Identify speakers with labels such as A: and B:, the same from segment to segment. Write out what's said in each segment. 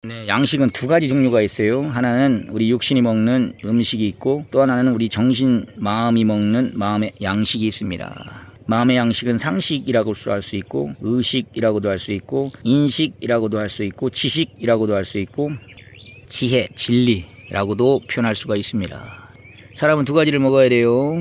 A: 네, 양식은 두 가지 종류가 있어요. 하나는 우리 육신이 먹는 음식이 있고, 또 하나는 우리 정신, 마음이 먹는 마음의 양식이 있습니다. 마음의 양식은 상식이라고 할 수 있고, 의식이라고도 할 수 있고, 인식이라고도 할 수 있고, 지식이라고도 할 수 있고, 지혜, 진리라고도 표현할 수가 있습니다. 사람은 두 가지를 먹어야 돼요.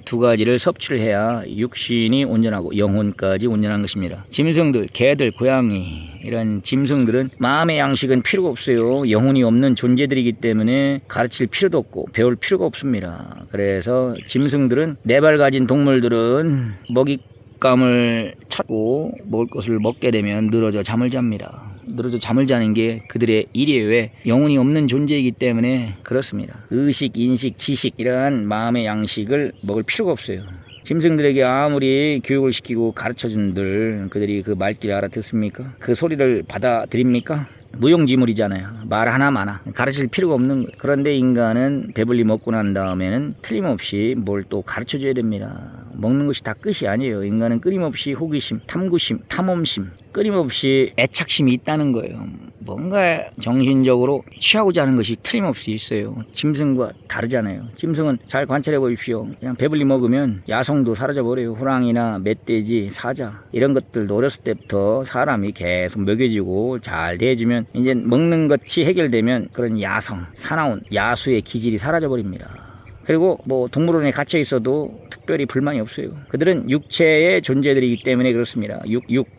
A: 두 가지를 섭취를 해야 육신이 온전하고 영혼까지 온전한 것입니다. 짐승들, 개들, 고양이 이런 짐승들은 마음의 양식은 필요가 없어요. 영혼이 없는 존재들이기 때문에 가르칠 필요도 없고 배울 필요가 없습니다. 그래서 짐승들은 네 발 가진 동물들은 먹잇감을 찾고 먹을 것을 먹게 되면 늘어져 잠을 잡니다. 늘어져 잠을 자는 게 그들의 일이에요. 왜? 영혼이 없는 존재이기 때문에 그렇습니다. 의식, 인식, 지식 이러한 마음의 양식을 먹을 필요가 없어요. 짐승들에게 아무리 교육을 시키고 가르쳐준들 그들이 그 말귀를 알아듣습니까? 그 소리를 받아들입니까? 무용지물이잖아요. 말 하나 많아. 가르칠 필요가 없는 거예요. 그런데 인간은 배불리 먹고 난 다음에는 틀림없이 뭘 또 가르쳐줘야 됩니다. 먹는 것이 다 끝이 아니에요. 인간은 끊임없이 호기심, 탐구심, 탐험심, 끊임없이 애착심이 있다는 거예요. 뭔가 정신적으로 취하고자 하는 것이 틀림없이 있어요. 짐승과 다르잖아요. 짐승은 잘 관찰해 보십시오. 그냥 배불리 먹으면 야성도 사라져버려요. 호랑이나 멧돼지, 사자 이런 것들도 어렸을 때부터 사람이 계속 먹여주고 잘 대해주면 이제 먹는 것이 해결되면 그런 야성, 사나운 야수의 기질이 사라져버립니다. 그리고 뭐 동물원에 갇혀 있어도 특별히 불만이 없어요. 그들은 육체의 존재들이기 때문에 그렇습니다.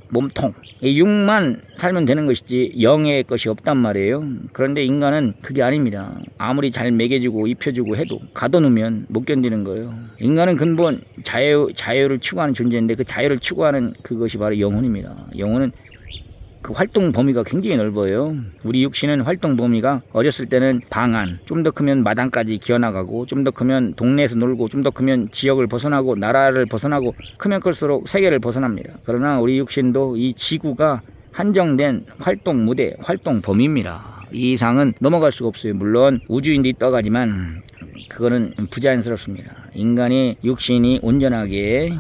A: 몸통. 이 육만 살면 되는 것이지 영의 것이 없단 말이에요. 그런데 인간은 그게 아닙니다. 아무리 잘 먹여주고 입혀주고 해도 가둬놓으면 못 견디는 거예요. 인간은 근본 자유를 추구하는 존재인데 그 자유를 추구하는 그것이 바로 영혼입니다. 영혼은 그 활동 범위가 굉장히 넓어요. 우리 육신은 활동 범위가 어렸을 때는 방 안, 좀 더 크면 마당까지 기어나가고, 좀 더 크면 동네에서 놀고, 좀 더 크면 지역을 벗어나고, 나라를 벗어나고, 크면 클수록 세계를 벗어납니다. 그러나 우리 육신도 이 지구가 한정된 활동 무대, 활동 범위입니다. 이 이상은 넘어갈 수가 없어요. 물론 우주인들이 떠가지만 그거는 부자연스럽습니다. 인간의 육신이 온전하게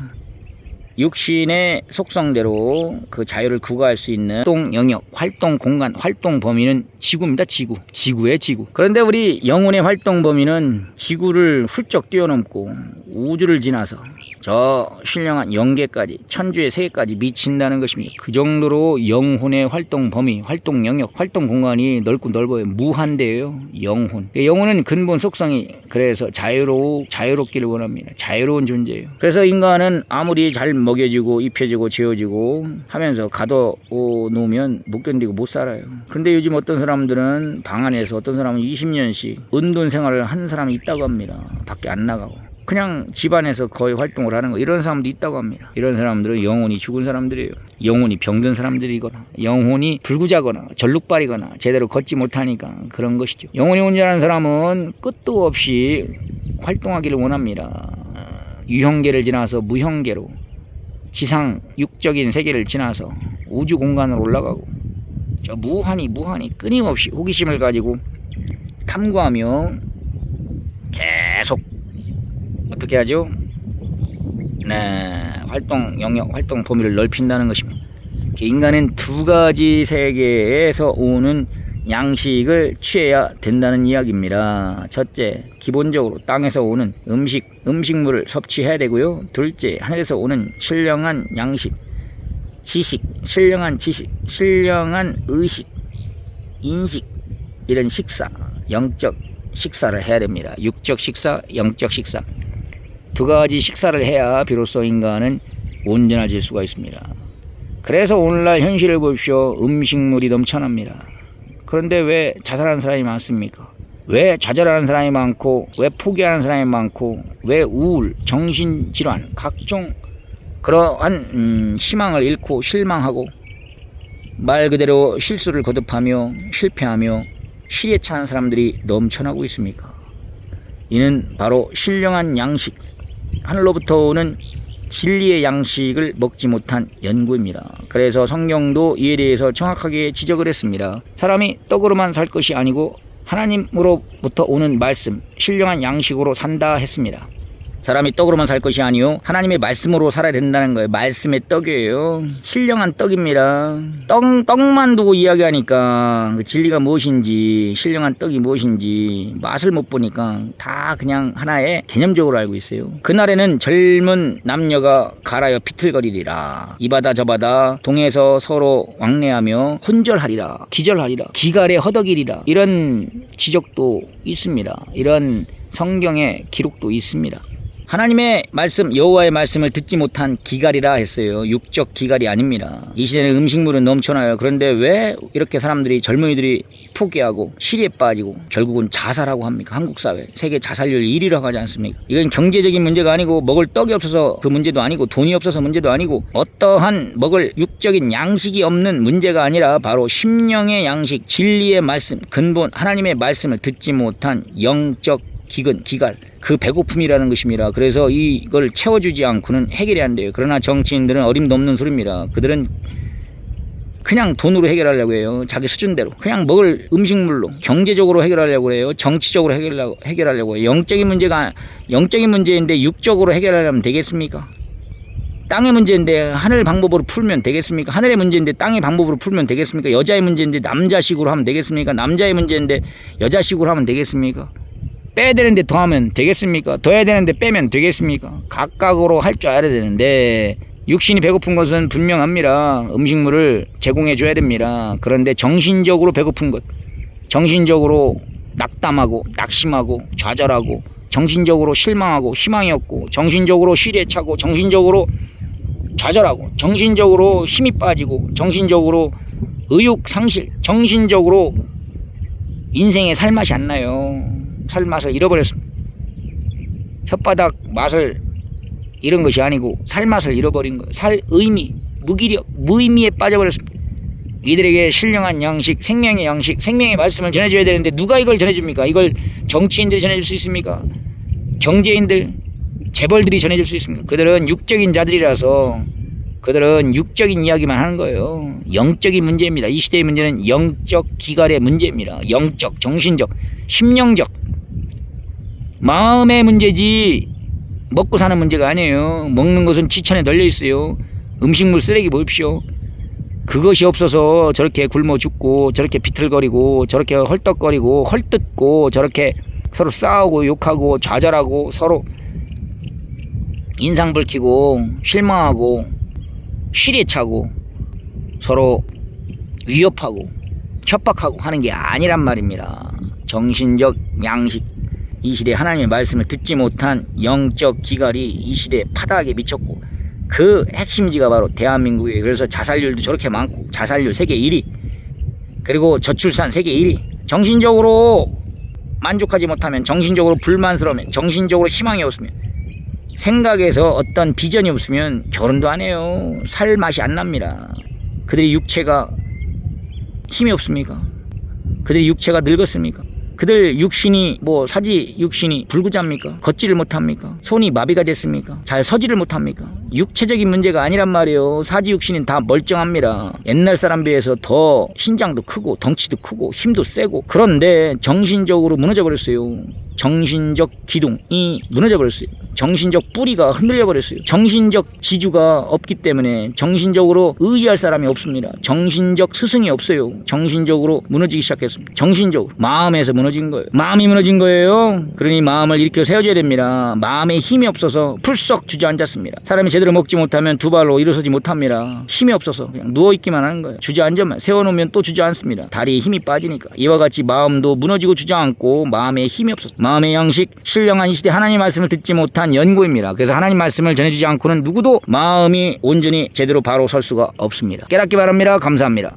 A: 육신의 속성대로 그 자유를 구가할 수 있는 활동 영역, 활동 공간, 활동 범위는 지구입니다. 지구의 지구. 그런데 우리 영혼의 활동 범위는 지구를 훌쩍 뛰어넘고 우주를 지나서 저 신령한 영계까지, 천주의 세계까지 미친다는 것입니다. 그 정도로 영혼의 활동 범위, 활동 영역, 활동 공간이 넓고 넓어요. 무한대예요. 영혼은 근본 속성이 그래서 자유롭기를 원합니다. 자유로운 존재예요. 그래서 인간은 아무리 잘 먹여주고 입혀주고 재워주고 하면서 가둬놓으면 못 견디고 못 살아요. 그런데 요즘 어떤 사람들은 방 안에서 어떤 사람은 20년씩 은둔 생활을 한 사람이 있다고 합니다. 밖에 안 나가고. 그냥 집안에서 거의 활동을 하는 거 이런 사람도 있다고 합니다. 이런 사람들은 영혼이 죽은 사람들이에요. 영혼이 병든 사람들이거나 영혼이 불구자거나 절룩발이거나 제대로 걷지 못하니까 그런 것이죠. 영혼이 온전한 사람은 끝도 없이 활동하기를 원합니다. 유형계를 지나서 무형계로 지상 육적인 세계를 지나서 우주 공간으로 올라가고 저 무한히 끊임없이 호기심을 가지고 탐구하며 계속 어떻게 하죠? 네, 활동 영역, 활동 범위를 넓힌다는 것입니다. 인간은 두 가지 세계에서 오는 양식을 취해야 된다는 이야기입니다. 첫째, 기본적으로 땅에서 오는 음식물을 섭취해야 되고요. 둘째, 하늘에서 오는 신령한 양식, 신령한 의식, 인식, 이런 식사, 영적 식사를 해야 됩니다. 육적 식사, 영적 식사. 두 가지 식사를 해야 비로소 인간은 온전해질 수가 있습니다. 그래서 오늘날 현실을 보십시오. 음식물이 넘쳐납니다. 그런데 왜 자살하는 사람이 많습니까? 왜 좌절하는 사람이 많고, 왜 포기하는 사람이 많고, 왜 우울, 정신질환, 각종 그러한 희망을 잃고 실망하고 말 그대로 실수를 거듭하며 실패하며 실에 찬 사람들이 넘쳐나고 있습니까? 이는 바로 신령한 양식, 하늘로부터 오는 진리의 양식을 먹지 못한 연고입니다. 그래서 성경도 이에 대해서 정확하게 지적을 했습니다. 사람이 떡으로만 살 것이 아니고 하나님으로부터 오는 말씀, 신령한 양식으로 산다 했습니다. 사람이 떡으로만 살 것이 아니요 하나님의 말씀으로 살아야 된다는 거예요. 말씀의 떡이에요. 신령한 떡입니다. 떡만 두고 이야기하니까 그 진리가 무엇인지 신령한 떡이 무엇인지 맛을 못 보니까 다 그냥 하나의 개념적으로 알고 있어요. 그날에는 젊은 남녀가 갈아여 비틀거리리라. 이 바다 저 바다 동에서 서로 왕래하며 혼절하리라. 기절하리라. 기갈에 허덕이리라. 이런 지적도 있습니다. 이런 성경의 기록도 있습니다. 하나님의 말씀 여호와의 말씀을 듣지 못한 기갈이라 했어요. 육적 기갈이 아닙니다. 이 시대는 음식물은 넘쳐나요. 그런데 왜 이렇게 사람들이 젊은이들이 포기하고 시리에 빠지고 결국은 자살하고 합니까? 한국 사회 세계 자살률 1위라고 하지 않습니까? 이건 경제적인 문제가 아니고 먹을 떡이 없어서 그 문제도 아니고 돈이 없어서 문제도 아니고 어떠한 먹을 육적인 양식이 없는 문제가 아니라 바로 심령의 양식 진리의 말씀 근본 하나님의 말씀을 듣지 못한 영적 기갈 그 배고픔이라는 것입니다. 그래서 이걸 채워주지 않고는 해결이 안 돼요. 그러나 정치인들은 어림도 없는 소리입니다. 그들은 그냥 돈으로 해결하려고 해요. 자기 수준대로 그냥 먹을 음식물로 경제적으로 해결하려고 해요. 정치적으로 해결하려고 해요. 영적인 문제인데 육적으로 해결하려면 되겠습니까? 땅의 문제인데 하늘 방법으로 풀면 되겠습니까? 하늘의 문제인데 땅의 방법으로 풀면 되겠습니까? 여자의 문제인데 남자식으로 하면 되겠습니까? 남자의 문제인데 여자식으로 하면 되겠습니까? 빼야 되는데 더하면 되겠습니까? 더해야 되는데 빼면 되겠습니까? 각각으로 할 줄 알아야 되는데 육신이 배고픈 것은 분명합니다. 음식물을 제공해 줘야 됩니다. 그런데 정신적으로 배고픈 것, 정신적으로 낙담하고 낙심하고 좌절하고 정신적으로 실망하고 희망이 없고 정신적으로 시리에 차고 정신적으로 좌절하고 정신적으로 힘이 빠지고 정신적으로 의욕 상실, 정신적으로 인생의 살맛이 안 나요. 살맛을 잃어버렸습니다. 혓바닥 맛을 잃은 것이 아니고 살맛을 잃어버린 거예요. 살 의미, 무기력, 무의미에 빠져버렸습니다. 이들에게 신령한 양식, 생명의 양식, 생명의 말씀을 전해줘야 되는데 누가 이걸 전해줍니까? 이걸 정치인들이 전해줄 수 있습니까? 경제인들, 재벌들이 전해줄 수 있습니까? 그들은 육적인 자들이라서 그들은 육적인 이야기만 하는 거예요. 영적인 문제입니다. 이 시대의 문제는 영적 기갈의 문제입니다. 영적, 정신적, 심령적 마음의 문제지 먹고 사는 문제가 아니에요. 먹는 것은 지천에 널려 있어요. 음식물 쓰레기 보십시오. 그것이 없어서 저렇게 굶어 죽고 저렇게 비틀거리고 저렇게 헐떡거리고 헐뜯고 저렇게 서로 싸우고 욕하고 좌절하고 서로 인상 붉히고 실망하고 시리에 차고 서로 위협하고 협박하고 하는 게 아니란 말입니다. 정신적 양식 이 시대에 하나님의 말씀을 듣지 못한 영적 기갈이 이 시대에 파다하게 미쳤고 그 핵심지가 바로 대한민국이에요. 그래서 자살률도 저렇게 많고 자살률 세계 1위 그리고 저출산 세계 1위 정신적으로 만족하지 못하면 정신적으로 불만스러우면 정신적으로 희망이 없으면 생각에서 어떤 비전이 없으면 결혼도 안 해요. 살 맛이 안 납니다. 그들의 육체가 힘이 없습니까? 그들의 육체가 늙었습니까? 그들 육신이 사지 육신이 불구잡니까? 걷지를 못합니까? 손이 마비가 됐습니까? 잘 서지를 못합니까? 육체적인 문제가 아니란 말이에요. 사지 육신은 다 멀쩡합니다. 옛날 사람 비해서 더 신장도 크고 덩치도 크고 힘도 세고 그런데 정신적으로 무너져 버렸어요. 정신적 기둥이 무너져 버렸어요. 정신적 뿌리가 흔들려 버렸어요. 정신적 지주가 없기 때문에 정신적으로 의지할 사람이 없습니다. 정신적 스승이 없어요. 정신적으로 무너지기 시작했습니다. 정신적으로 마음에서 무너진 거예요. 마음이 무너진 거예요. 그러니 마음을 일으켜 세워줘야 됩니다. 마음에 힘이 없어서 풀썩 주저앉았습니다. 사람이 제대로 먹지 못하면 두 발로 일어서지 못합니다. 힘이 없어서 그냥 누워있기만 하는 거예요. 주저앉으면 세워놓으면 또 주저앉습니다. 다리에 힘이 빠지니까. 이와 같이 마음도 무너지고 주저앉고 마음에 힘이 없어서 마음의 양식 신령한 이 시대 하나님 말씀을 듣지 못한 연고입니다. 그래서 하나님 말씀을 전해주지 않고는 누구도 마음이 온전히 제대로 바로 설 수가 없습니다. 깨닫기 바랍니다. 감사합니다.